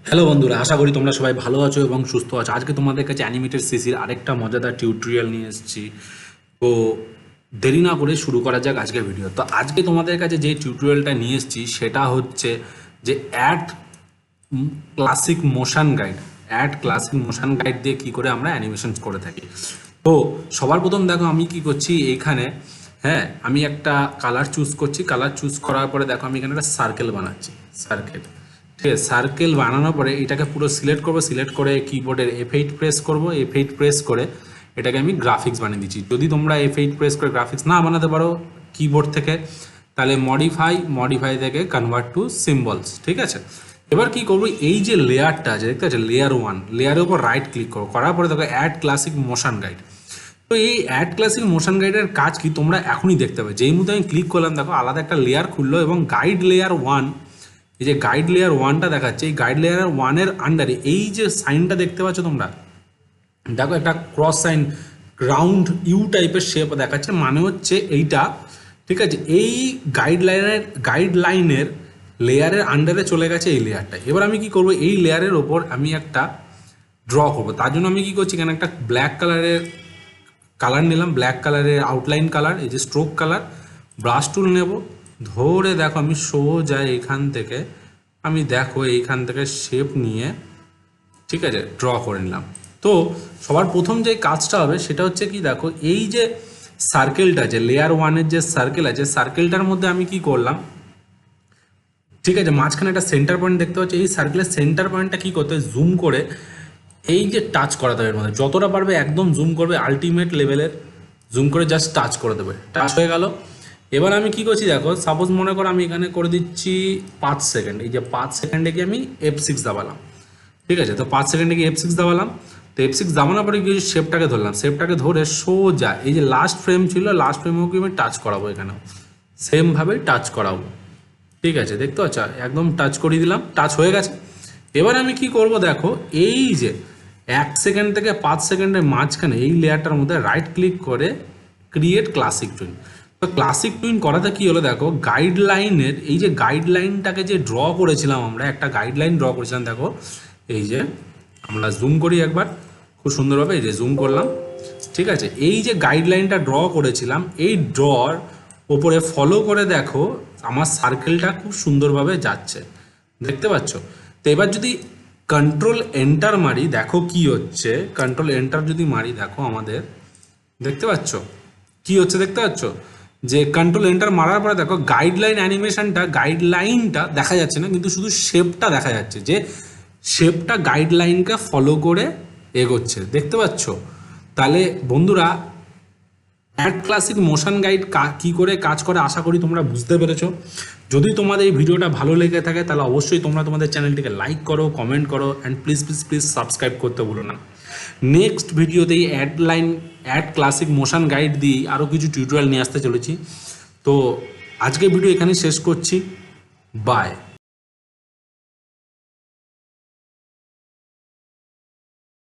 Hello বন্ধুরা, আশা করি তোমরা সবাই ভালো আছো এবং সুস্থ আছো। আজকে তোমাদের কাছে অ্যানিমেটেড সিসির আরেকটা মজাদার টিউটোরিয়াল নিয়ে এসেছি। তো দেরি না করে শুরু করা যাক আজকের ভিডিও। তো আজকে তোমাদের কাছে যে টিউটোরিয়ালটা নিয়ে এসেছি সেটা হচ্ছে যে অ্যাড ক্লাসিক মোশন গাইড দিয়ে কী করে আমরা অ্যানিমেশন করে থাকি। তো সবার প্রথম দেখো আমি কি করছি এইখানে। হ্যাঁ, আমি একটা কালার চুজ করছি। কালার চুজ করার পরে দেখো আমি এখানে একটা সার্কেল বানাচ্ছি। সার্কেল, ঠিক আছে। সার্কেল বানানোর পরে এটাকে পুরো সিলেক্ট করব। সিলেক্ট করে কিবোর্ডের F8 প্রেস করব। F8 প্রেস করে এটাকে আমি গ্রাফিক্স বানিয়ে দিচ্ছি। যদি তোমরা F8 প্রেস করে গ্রাফিক্স না বানাতে পারো কিবোর্ড থেকে, তাহলে মডিফাই থেকে কনভার্ট টু সিম্বলস, ঠিক আছে। এবার কি করবো, এই যে লেয়ারটা আছে দেখতে পাচ্ছ, লেয়ার 1, লেয়ারের উপর রাইট ক্লিক করো। করার পরে দেখো অ্যাড ক্লাসিক মোশন গাইড। তো এই অ্যাড ক্লাসিক মোশন গাইডের কাজ কি তোমরা এখনই দেখতে পাবে। যেই মুহূর্তে আমি ক্লিক করলাম দেখো আলাদা একটা লেয়ার খুললো এবং গাইড লেয়ার 1, এই যে গাইড লেয়ার 1টা দেখাচ্ছে, এই গাইড লেয়ার 1-এর আন্ডারে এই যে সাইনটা দেখতে পাচ্ছ তোমরা, দেখো একটা ক্রস সাইন রাউন্ড ইউ টাইপের শেপ দেখাচ্ছে, মানে হচ্ছে এইটা, ঠিক আছে। এই গাইডলাইনের লেয়ারের আন্ডারে চলে গেছে এই লেয়ারটা। এবার আমি কি করব, এই লেয়ারের ওপর আমি একটা ড্র করব। তার জন্য আমি কি করছি, এখানে একটা ব্ল্যাক কালারের কালার নিলাম, ব্ল্যাক কালারের আউটলাইন কালার, এই যে স্ট্রোক কালার। ব্রাশ টুল নেব, ধরে দেখো আমি সোজা এইখান থেকে আমি দেখো এইখান থেকে শেপ নিয়ে, ঠিক আছে, ড্র করে নিলাম। তো সবার প্রথম যে কাজটা হবে সেটা হচ্ছে কি, দেখো এই যে সার্কেলটা আছে, লেয়ার 1-এর যে সার্কেল আছে, সার্কেলটার মধ্যে আমি কি করলাম, ঠিক আছে, মাঝখানে একটা সেন্টার পয়েন্ট দেখতে পাচ্ছি। এই সার্কেলের সেন্টার পয়েন্টটা কি করতে হয়, জুম করে এই যে টাচ করা দেবে, এর মধ্যে যতটা পারবে একদম জুম করবে, আলটিমেট লেভেলের জুম করে জাস্ট টাচ করে দেবে। টাচ হয়ে গেল। এবার আমি কি করছি দেখো, সাপোজ মনে করো আমি এখানে করে দিচ্ছি 5 সেকেন্ড। এই যে 5 সেকেন্ডে কি আমি F6 দাবালাম, ঠিক আছে। তো 5 সেকেন্ডে কি F6 দাবালাম। তো F6 দাবানোর পরে কি শেপটাকে ধরলাম, শেপটাকে ধরে সোজা এই যে লাস্ট ফ্রেম ছিল, লাস্ট ফ্রেমেও কি আমি টাচ করাবো, এখানেও সেমভাবে টাচ করাবো, ঠিক আছে। দেখতে পাচ্ছ, একদম টাচ করিয়ে দিলাম, টাচ হয়ে গেছে। এবার আমি কি করব দেখো, এই যে 1 সেকেন্ড থেকে 5 সেকেন্ডের মাঝখানে এই লেয়ারটার মধ্যে রাইট ক্লিক করে ক্রিয়েট ক্লাসিক টুইন। তো ক্লাসিক টুইন করাতে কি হলো দেখো, গাইডলাইনের এই যে গাইডলাইনটাকে যে ড্র করেছিলাম, আমরা একটা গাইডলাইন ড্র করেছিলাম, দেখো এই যে আমরা জুম করি একবার খুব সুন্দরভাবে, এই যে জুম করলাম, ঠিক আছে। এই যে গাইডলাইনটা ড্র করেছিলাম, এই ড্রর ওপরে ফলো করে দেখো আমার সার্কেলটা খুব সুন্দরভাবে যাচ্ছে, দেখতে পাচ্ছ। তো এবার যদি কন্ট্রোল এন্টার মারি, দেখো কি হচ্ছে। কন্ট্রোল এন্টার যদি মারি, দেখো আমাদের দেখতে পাচ্ছ কি হচ্ছে, দেখতে পাচ্ছ যে কন্ট্রোল এন্টার মারার পরে দেখো গাইডলাইন অ্যানিমেশনটা, গাইডলাইনটা দেখা যাচ্ছে না, কিন্তু শুধু শেপটা দেখা যাচ্ছে, যে শেপটা গাইডলাইনকে ফলো করে এগোচ্ছে, দেখতে পাচ্ছ। তাহলে বন্ধুরা, অ্যাড ক্লাসিক মোশন গাইড কী করে কাজ করে আশা করি তোমরা বুঝতে পেরেছো। যদি তোমাদের এই ভিডিওটা ভালো লেগে থাকে তাহলে অবশ্যই তোমরা তোমাদের চ্যানেলটিকে লাইক করো, কমেন্ট করো, অ্যান্ড প্লিজ সাবস্ক্রাইব করতে ভুলো না। নেক্সট ভিডিওতে এই অ্যাড ক্লাসিক মোশন গাইড দিয়ে আরও কিছু টিউটোরিয়াল নিয়ে আসতে চলেছি। তো আজকের ভিডিও এখানে শেষ করছি। বাই।